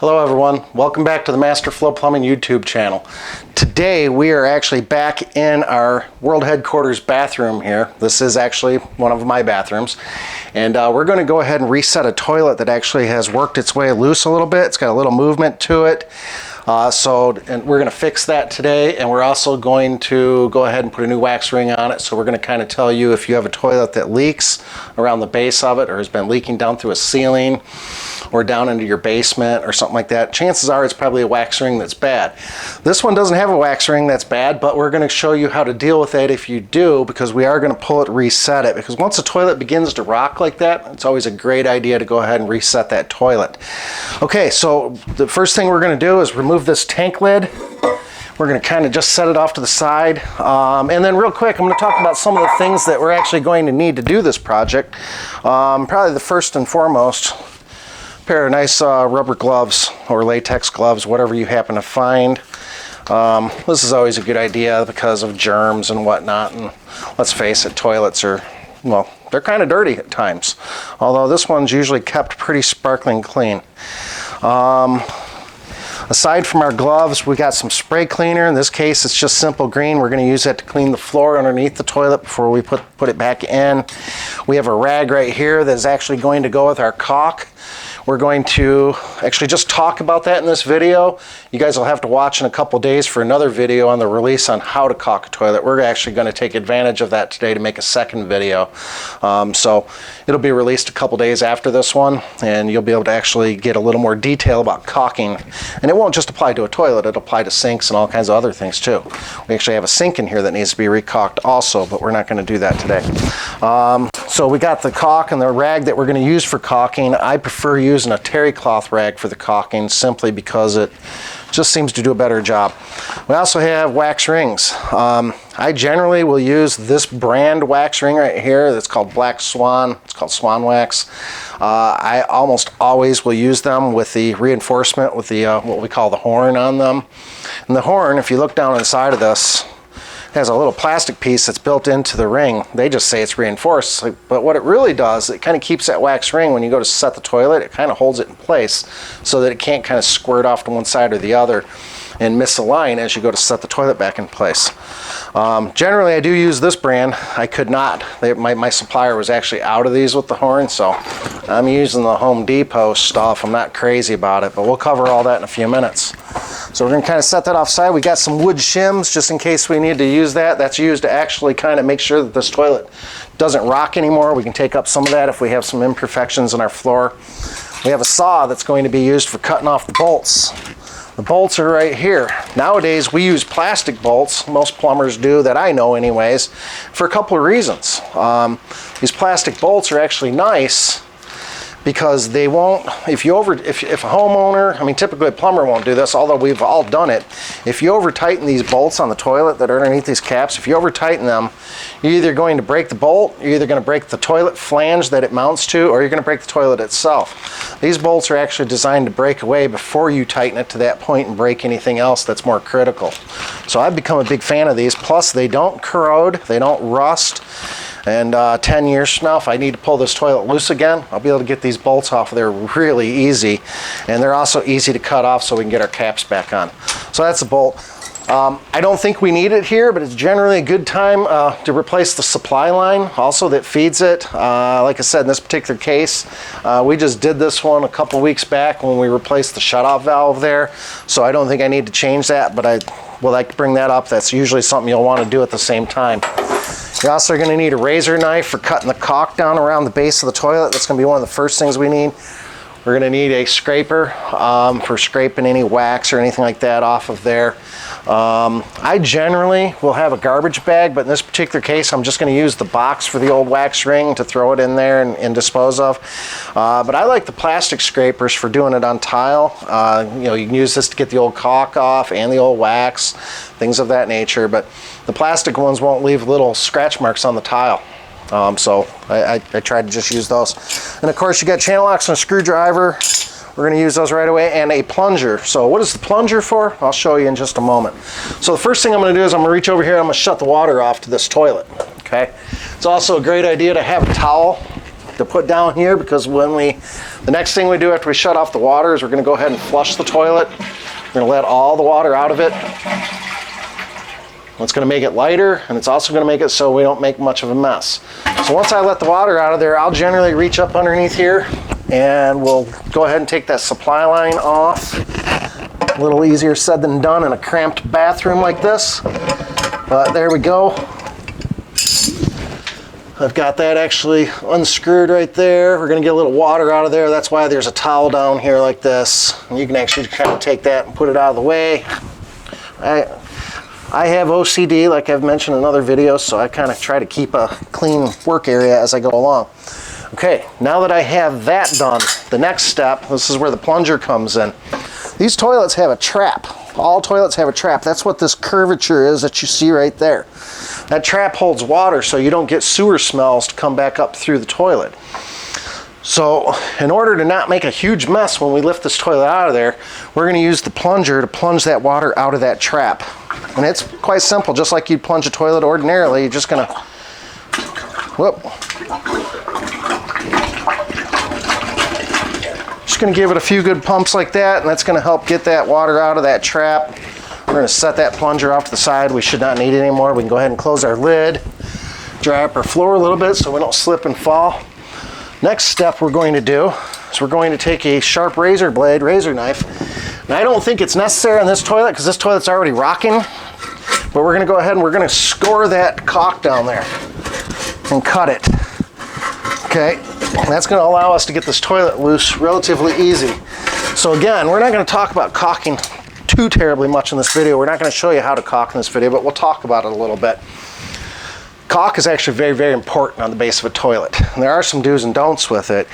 Hello everyone, welcome back to the Master Flow Plumbing YouTube channel. Today we are actually back in our world headquarters bathroom here. This is actually one of my bathrooms. And we're going to go ahead and reset a toilet that actually has worked its way loose a little bit. It's got a little movement to it. And we're going to fix that today, and we're also going to go ahead and put a new wax ring on it. So we're going to kind of tell you if you have a toilet that leaks around the base of it, or has been leaking down through a ceiling or down into your basement or something like that, chances are it's probably a wax ring that's bad. This one doesn't have a wax ring that's bad, but we're going to show you how to deal with it if you do, because we are going to pull it, reset it, because once a toilet begins to rock like that, it's always a great idea to go ahead and reset that toilet. Okay, so the first thing we're going to do is remove this tank lid. We're going to kind of just set it off to the side. And then real quick, I'm going to talk about some of the things that we're actually going to need to do this project. Probably the first and foremost, a pair of nice rubber gloves or latex gloves, whatever you happen to find. This is always a good idea because of germs and whatnot. And let's face it, toilets are, well, they're kind of dirty at times. Although this one's usually kept pretty sparkling clean. Aside from our gloves, we got some spray cleaner. In this case, it's just Simple Green. We're going to use that to clean the floor underneath the toilet before we put it back in. We have a rag right here that is actually going to go with our caulk. We're going to actually just talk about that in this video. You guys will have to watch in a couple days for another video on the release on how to caulk a toilet. We're actually going to take advantage of that today to make a second video. So it'll be released a couple days after this one, and you'll be able to actually get a little more detail about caulking. And it won't just apply to a toilet, it'll apply to sinks and all kinds of other things too. We actually have a sink in here that needs to be recaulked also, but we're not going to do that today. So we got the caulk and the rag that we're going to use for caulking. I prefer using a terry cloth rag for the caulking simply because it just seems to do a better job. We also have wax rings. I generally will use this brand wax ring right here that's called Black Swan. It's called Swan Wax. I almost always will use them with the reinforcement with the what we call the horn on them. And the horn, if you look down inside of this, has a little plastic piece that's built into the ring. They just say it's reinforced, but what it really does, it kind of keeps that wax ring when you go to set the toilet, it kind of holds it in place so that it can't kind of squirt off to one side or the other and misalign as you go to set the toilet back in place. Generally, I do use this brand. I could not. My supplier was actually out of these with the horn, so I'm using the Home Depot stuff. I'm not crazy about it, but we'll cover all that in a few minutes. So we're going to kind of set that offside. We got some wood shims just in case we need to use that. That's used to actually kind of make sure that this toilet doesn't rock anymore. We can take up some of that if we have some imperfections in our floor. We have a saw that's going to be used for cutting off the bolts. The bolts are right here. Nowadays we use plastic bolts, most plumbers do, that I know anyways, for a couple of reasons. These plastic bolts are actually nice because they won't, if a homeowner, I mean typically a plumber won't do this, although we've all done it. If you over tighten these bolts on the toilet that are underneath these caps, if you over tighten them, you're either going to break the bolt, you're either going to break the toilet flange that it mounts to, or you're going to break the toilet itself. These bolts are actually designed to break away before you tighten it to that point and break anything else that's more critical. So I've become a big fan of these, plus they don't corrode, they don't rust. And 10 years from now, if I need to pull this toilet loose again, I'll be able to get these bolts off of there really easy. And they're also easy to cut off so we can get our caps back on. So that's a bolt. I don't think we need it here, but it's generally a good time to replace the supply line also that feeds it. Like I said, in this particular case, we just did this one a couple weeks back when we replaced the shutoff valve there. So I don't think I need to change that, but I would like to bring that up. That's usually something you'll want to do at the same time. You're also going to need a razor knife for cutting the caulk down around the base of the toilet. That's going to be one of the first things we need. We're going to need a scraper for scraping any wax or anything like that off of there. I generally will have a garbage bag, but in this particular case, I'm just going to use the box for the old wax ring to throw it in there and dispose of. But I like the plastic scrapers for doing it on tile. You know, you can use this to get the old caulk off and the old wax, things of that nature. But the plastic ones won't leave little scratch marks on the tile. So I tried to just use those. And of course you got channel locks and a screwdriver. We're going to use those right away, and a plunger. So what is the plunger for? I'll show you in just a moment. So the first thing I'm going to do is I'm going to reach over here and I'm going to shut the water off to this toilet. Okay. It's also a great idea to have a towel to put down here, because the next thing we do after we shut off the water is we're going to go ahead and flush the toilet. We're going to let all the water out of it. It's going to make it lighter, and it's also going to make it so we don't make much of a mess. So once I let the water out of there, I'll generally reach up underneath here and we'll go ahead and take that supply line off. A little easier said than done in a cramped bathroom like this, but there we go. I've got that actually unscrewed right there. We're going to get a little water out of there. That's why there's a towel down here like this. And you can actually kind of take that and put it out of the way. I have OCD, like I've mentioned in other videos, so I kind of try to keep a clean work area as I go along. Okay, now that I have that done, the next step, this is where the plunger comes in. These toilets have a trap. All toilets have a trap. That's what this curvature is that you see right there. That trap holds water so you don't get sewer smells to come back up through the toilet. So in order to not make a huge mess when we lift this toilet out of there, we're going to use the plunger to plunge that water out of that trap. And it's quite simple, just like you'd plunge a toilet ordinarily. You're just going to, just going to give it a few good pumps like that, and that's going to help get that water out of that trap. We're going to set that plunger off to the side. We should not need it anymore. We can go ahead and close our lid, dry up our floor a little bit so we don't slip and fall. Next step we're going to do is we're going to take a sharp razor knife. And I don't think it's necessary on this toilet because this toilet's already rocking, but we're going to go ahead and we're going to score that caulk down there and cut it. Okay, and that's going to allow us to get this toilet loose relatively easy. So again, we're not going to talk about caulking too terribly much in this video. We're not going to show you how to caulk in this video, but we'll talk about it a little bit. Caulk is actually very, very important on the base of a toilet. And there are some do's and don'ts with it.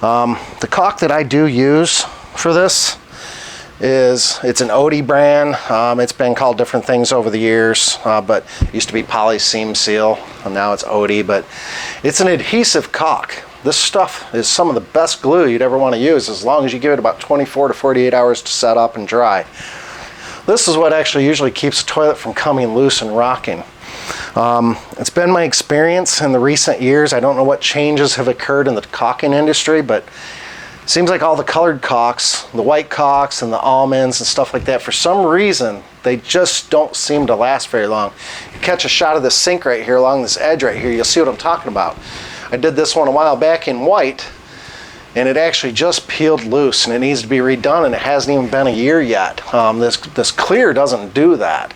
The caulk that I do use for this it's an Odie brand. It's been called different things over the years, but it used to be Poly Seam Seal, and now it's Odie, but it's an adhesive caulk. This stuff is some of the best glue you'd ever want to use, as long as you give it about 24 to 48 hours to set up and dry. This is what actually usually keeps the toilet from coming loose and rocking. It's been my experience in the recent years. I don't know what changes have occurred in the caulking industry, but it seems like all the colored caulks, the white caulks and the almonds and stuff like that, for some reason, they just don't seem to last very long. You catch a shot of the sink right here along this edge right here, you'll see what I'm talking about. I did this one a while back in white, and it actually just peeled loose, and it needs to be redone, and it hasn't even been a year yet. This clear doesn't do that.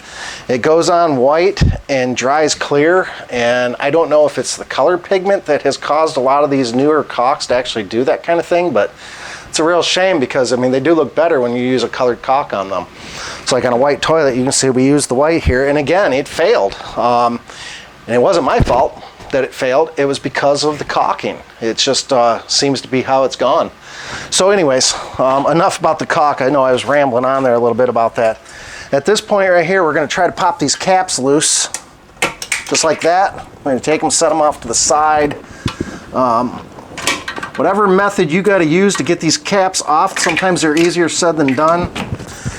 It goes on white and dries clear, and I don't know if it's the color pigment that has caused a lot of these newer caulks to actually do that kind of thing, but it's a real shame because, I mean, they do look better when you use a colored caulk on them. So like on a white toilet, you can see we used the white here, and again, it failed. And it wasn't my fault that it failed. It was because of the caulking. It just seems to be how it's gone. So anyways, enough about the caulk. I know I was rambling on there a little bit about that. At this point right here, we're going to try to pop these caps loose, just like that. We're going to take them, set them off to the side. Whatever method you got to use to get these caps off, sometimes they're easier said than done.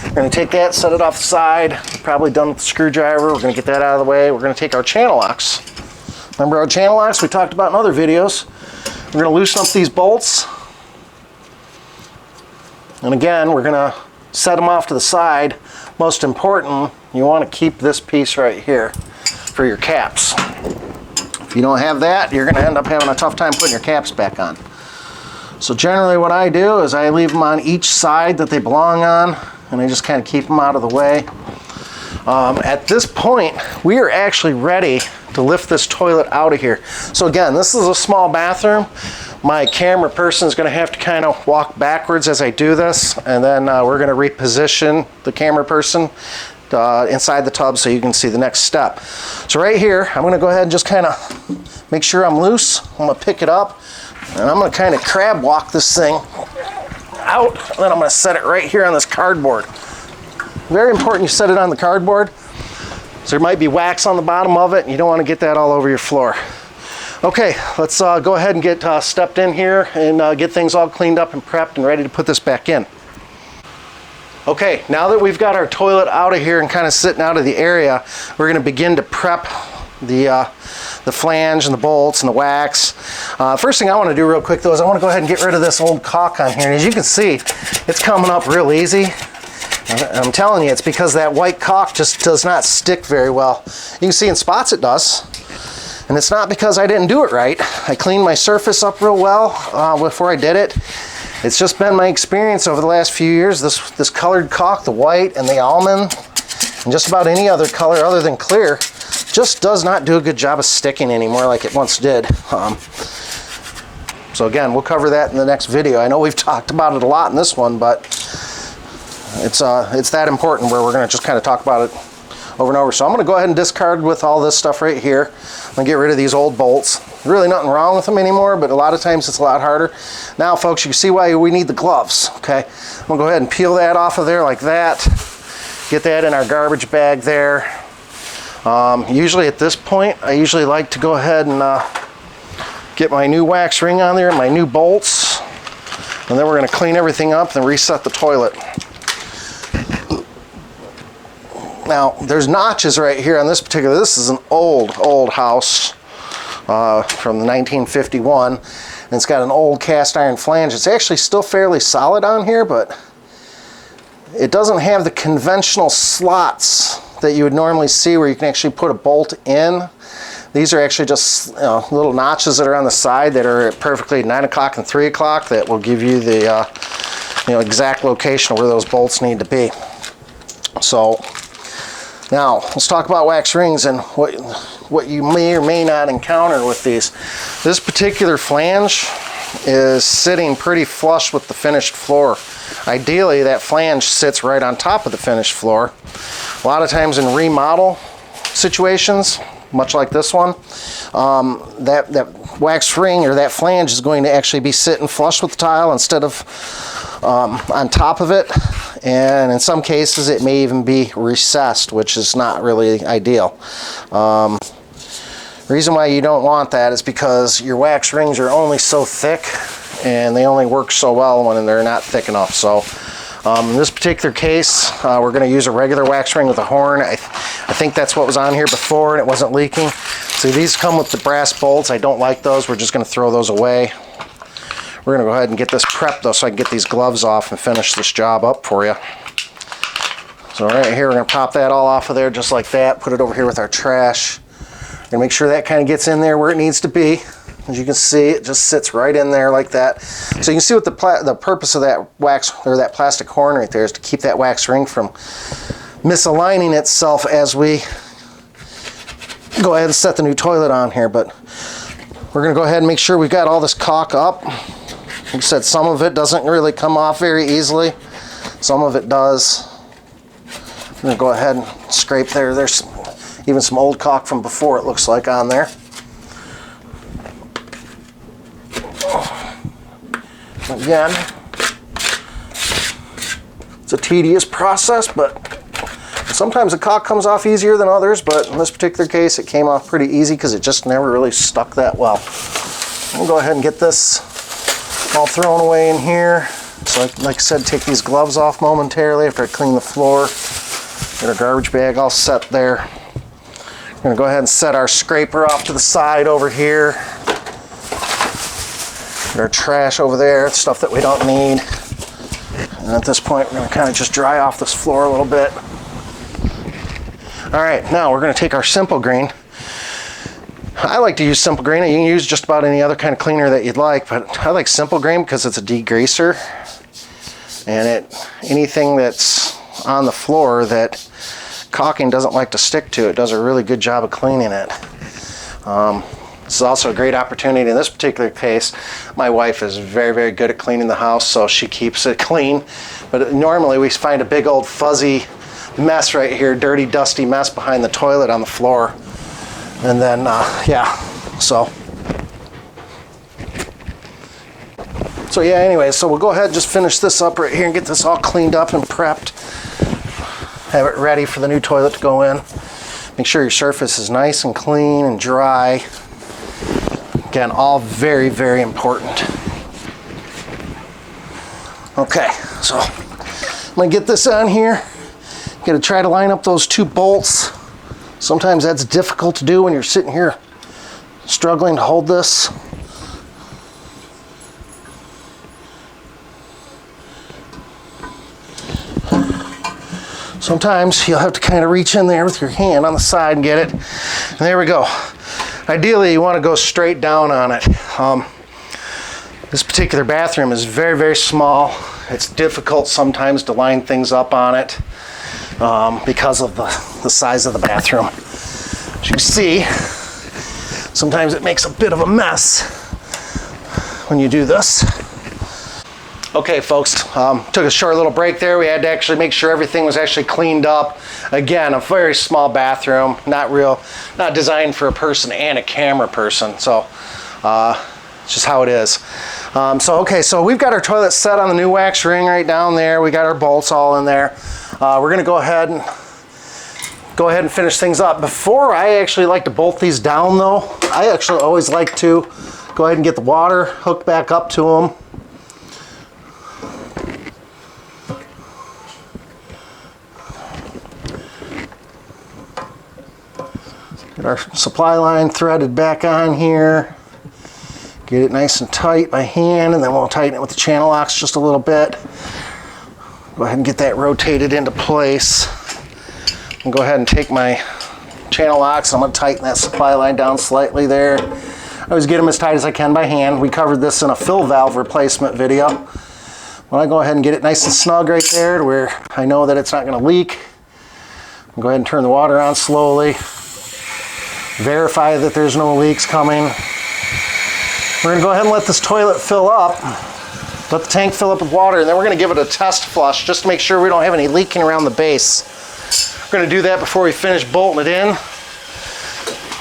We're going to take that, set it off the side. Probably done with the screwdriver. We're going to get that out of the way. We're going to take our channel locks. Remember our channel locks we talked about in other videos. We're going to loosen up these bolts. And again, we're going to set them off to the side. Most important, you want to keep this piece right here for your caps. If you don't have that, you're going to end up having a tough time putting your caps back on. So generally what I do is I leave them on each side that they belong on, and I just kind of keep them out of the way. At this point, we are actually ready to lift this toilet out of here. So again, this is a small bathroom. My camera person is going to have to kind of walk backwards as I do this, and then we're going to reposition the camera person inside the tub so you can see the next step. So right here, I'm going to go ahead and just kind of make sure I'm loose. I'm going to pick it up, and I'm going to kind of crab walk this thing out, and then I'm going to set it right here on this cardboard. Very important you set it on the cardboard. So there might be wax on the bottom of it, and you don't want to get that all over your floor. Okay, let's go ahead and get stepped in here and get things all cleaned up and prepped and ready to put this back in. Okay, now that we've got our toilet out of here and kind of sitting out of the area, we're going to begin to prep the flange and the bolts and the wax. First thing I want to do real quick though is I want to go ahead and get rid of this old caulk on here. And as you can see, it's coming up real easy. I'm telling you, it's because that white caulk just does not stick very well. You can see in spots it does. And it's not because I didn't do it right. I cleaned my surface up real well before I did it. It's just been my experience over the last few years. This colored caulk, the white and the almond, and just about any other color other than clear, just does not do a good job of sticking anymore like it once did. So again, we'll cover that in the next video. I know we've talked about it a lot in this one, but it's that important where we're going to just kind of talk about it over and over. So I'm going to go ahead and discard with all this stuff right here. I'm going to get rid of these old bolts. Really nothing wrong with them anymore, but a lot of times it's a lot harder. Now folks, you can see why we need the gloves, okay? I'm going to go ahead and peel that off of there like that. Get that in our garbage bag there. Usually at this point, I usually like to go ahead and get my new wax ring on there, my new bolts, and then we're going to clean everything up and reset the toilet. Now, there's notches right here on this particular, this is an old house from 1951, and it's got an old cast iron flange. It's actually still fairly solid on here, but it doesn't have the conventional slots that you would normally see where you can actually put a bolt in. These are actually just little notches that are on the side that are perfectly at 9 o'clock and 3 o'clock that will give you the exact location of where those bolts need to be. So now let's talk about wax rings and what you may or may not encounter with these. This particular flange is sitting pretty flush with the finished floor. Ideally, that flange sits right on top of the finished floor. A lot of times in remodel situations, much like this one, that wax ring or that flange is going to actually be sitting flush with the tile instead of on top of it. And in some cases, it may even be recessed, which is not really ideal. The reason why you don't want that is because your wax rings are only so thick and they only work so well when they're not thick enough. So in this particular case, we're going to use a regular wax ring with a horn. I think that's what was on here before and it wasn't leaking. So these come with the brass bolts. I don't like those. We're just going to throw those away. We're going to go ahead and get this prepped though so I can get these gloves off and finish this job up for you. So right here, we're going to pop that all off of there just like that. Put it over here with our trash. We're going to make sure that kind of gets in there where it needs to be. As you can see, it just sits right in there like that. So you can see what the purpose of that wax or that plastic horn right there is to keep that wax ring from misaligning itself as we go ahead and set the new toilet on here. But we're going to go ahead and make sure we've got all this caulk up. Like I said, some of it doesn't really come off very easily. Some of it does. I'm going to go ahead and scrape there. There's even some old caulk from before, it looks like, on there. Again, it's a tedious process, but sometimes the caulk comes off easier than others, but in this particular case it came off pretty easy because it just never really stuck that well. We'll go ahead and get this all thrown away in here. So like I said, take these gloves off momentarily after I clean the floor. Get our garbage bag all set there. We're going to go ahead and set our scraper off to the side over here. Get our trash over there, stuff that we don't need. And at this point, we're going to kind of just dry off this floor a little bit. All right, now we're going to take our Simple Green. I like to use Simple Green. You can use just about any other kind of cleaner that you'd like, but I like Simple Green because it's a degreaser. And anything that's on the floor that caulking doesn't like to stick to, it does a really good job of cleaning it. This is also a great opportunity in this particular case. My wife is very, very good at cleaning the house, so she keeps it clean. But normally we find a big old fuzzy mess right here, dirty, dusty mess behind the toilet on the floor. And then, so yeah, anyway, so we'll go ahead and just finish this up right here and get this all cleaned up and prepped. Have it ready for the new toilet to go in. Make sure your surface is nice and clean and dry. Again, all very, very important. Okay, so I'm gonna get this on here. Gonna try to line up those two bolts Sometimes that's difficult to do when you're sitting here struggling to hold this. Sometimes you'll have to kind of reach in there with your hand on the side and get it. And there we go. Ideally, you want to go straight down on it. This particular bathroom is very, very small. It's difficult sometimes to line things up on it because of the size of the bathroom. As you can see, sometimes it makes a bit of a mess when you do this. Okay, folks, took a short little break there. We had to actually make sure everything was actually cleaned up. Again, a very small bathroom, not designed for a person and a camera person. So it's just how it is. So we've got our toilet set on the new wax ring right down there. We got our bolts all in there. We're gonna go ahead and finish things up. Before I actually like to bolt these down though, I actually always like to go ahead and get the water hooked back up to them. Get our supply line threaded back on here. Get it nice and tight by hand, and then we'll tighten it with the channel locks just a little bit. Go ahead and get that rotated into place. And go ahead and take my channel locks. I'm going to tighten that supply line down slightly there. I always get them as tight as I can by hand. We covered this in a fill valve replacement video. When I go ahead and get it nice and snug right there to where I know that it's not going to leak, I'll go ahead and turn the water on slowly. Verify that there's no leaks coming. We're going to go ahead and let this toilet fill up. Let the tank fill up with water, and then we're going to give it a test flush just to make sure we don't have any leaking around the base. We're going to do that before we finish bolting it in.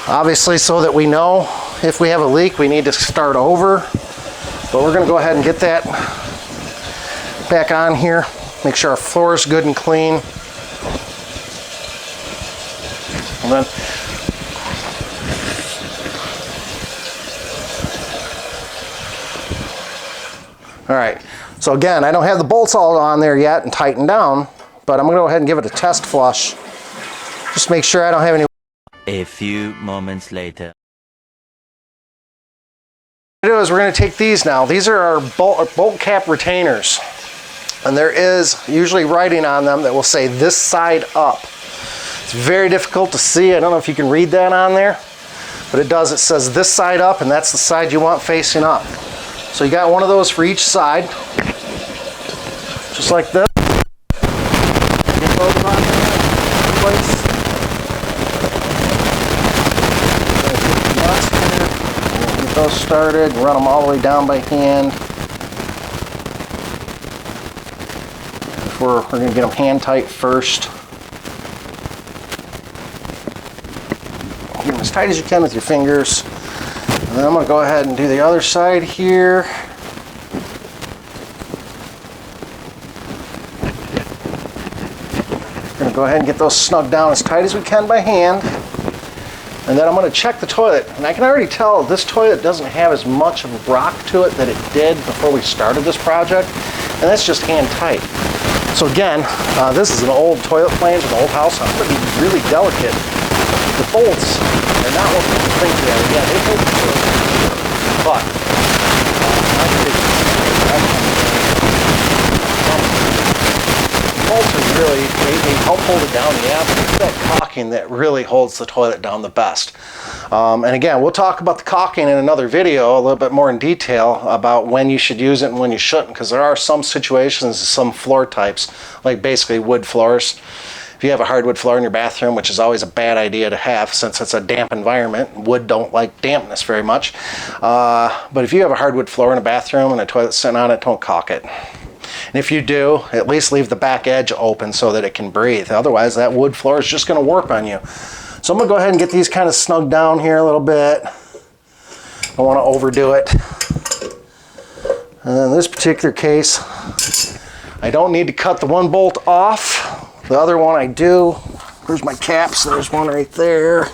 Obviously, so that we know if we have a leak, we need to start over. But we're going to go ahead and get that back on here. Make sure our floor is good and clean. And then all right, so again, I don't have the bolts all on there yet and tightened down, but I'm gonna go ahead and give it a test flush. Just make sure I don't have any. A few moments later. What we're gonna do is we're gonna take these now. These are our bolt cap retainers. And there is usually writing on them that will say this side up. It's very difficult to see. I don't know if you can read that on there, but it does. It says this side up, and that's the side you want facing up. So you got one of those for each side, just like this. Get those on in place. Get those started, run them all the way down by hand. We're going to get them hand tight first. Get them as tight as you can with your fingers. And then I'm going to go ahead and do the other side here. We're going to go ahead and get those snug down as tight as we can by hand. And then I'm going to check the toilet. And I can already tell this toilet doesn't have as much of a rock to it that it did before we started this project. And that's just hand tight. So again, this is an old toilet flange, an old house. I'm going to be really delicate. The bolts are not what people think they are. Yeah, they hold the toilet, but bolts are really, they help hold it down. Yeah, but it's that caulking that really holds the toilet down the best. And again, we'll talk about the caulking in another video a little bit more in detail about when you should use it and when you shouldn't, because there are some situations, some floor types, like basically wood floors. If you have a hardwood floor in your bathroom, which is always a bad idea to have since it's a damp environment, wood don't like dampness very much. But if you have a hardwood floor in a bathroom and a toilet sitting on it, don't caulk it. And if you do, at least leave the back edge open so that it can breathe. Otherwise, that wood floor is just going to warp on you. So I'm going to go ahead and get these kind of snugged down here a little bit. I don't want to overdo it. And in this particular case, I don't need to cut the one bolt off. The other one I do. There's my caps. There's one right there.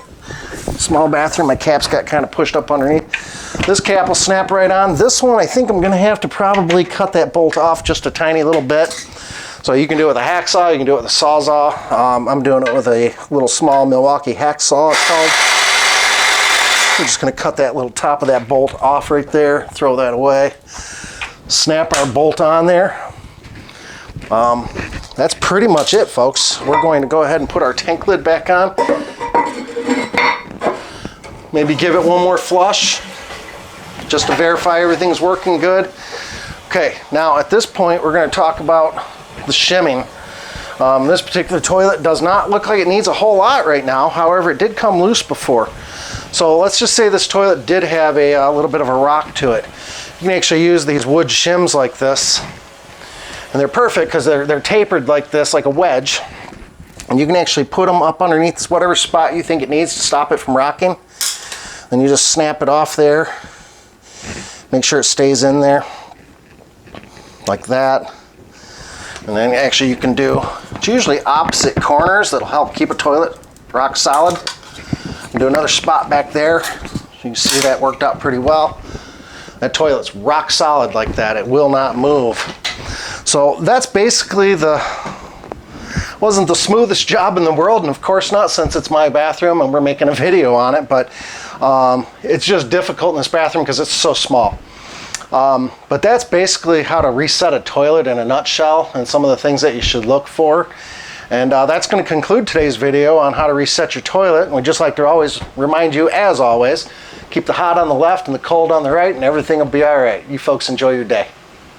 Small bathroom. My caps got kind of pushed up underneath. This cap will snap right on. This one, I think I'm going to have to probably cut that bolt off just a tiny little bit So you can do it with a hacksaw, you can do it with a Sawzall. I'm doing it with a little small Milwaukee hacksaw, it's called. We're just going to cut that little top of that bolt off right there, throw that away, snap our bolt on there. That's pretty much it, folks. We're going to go ahead and put our tank lid back on. Maybe give it one more flush just to verify everything's working good. Okay, now at this point we're going to talk about the shimming. This particular toilet does not look like it needs a whole lot right now. However, it did come loose before. So let's just say this toilet did have a little bit of a rock to it. You can actually use these wood shims like this. And they're perfect because they're tapered like this, like a wedge. And you can actually put them up underneath this, whatever spot you think it needs to stop it from rocking. Then you just snap it off there. Make sure it stays in there. Like that. And then actually you can do, it's usually opposite corners that'll help keep a toilet rock solid. Do another spot back there. You can see that worked out pretty well. That toilet's rock solid like that. It will not move. So that's basically wasn't the smoothest job in the world, and of course not since it's my bathroom and we're making a video on it, but it's just difficult in this bathroom because it's so small. But that's basically how to reset a toilet in a nutshell and some of the things that you should look for. And that's going to conclude today's video on how to reset your toilet. And we'd just like to always remind you, as always, keep the hot on the left and the cold on the right, and everything will be all right. You folks enjoy your day.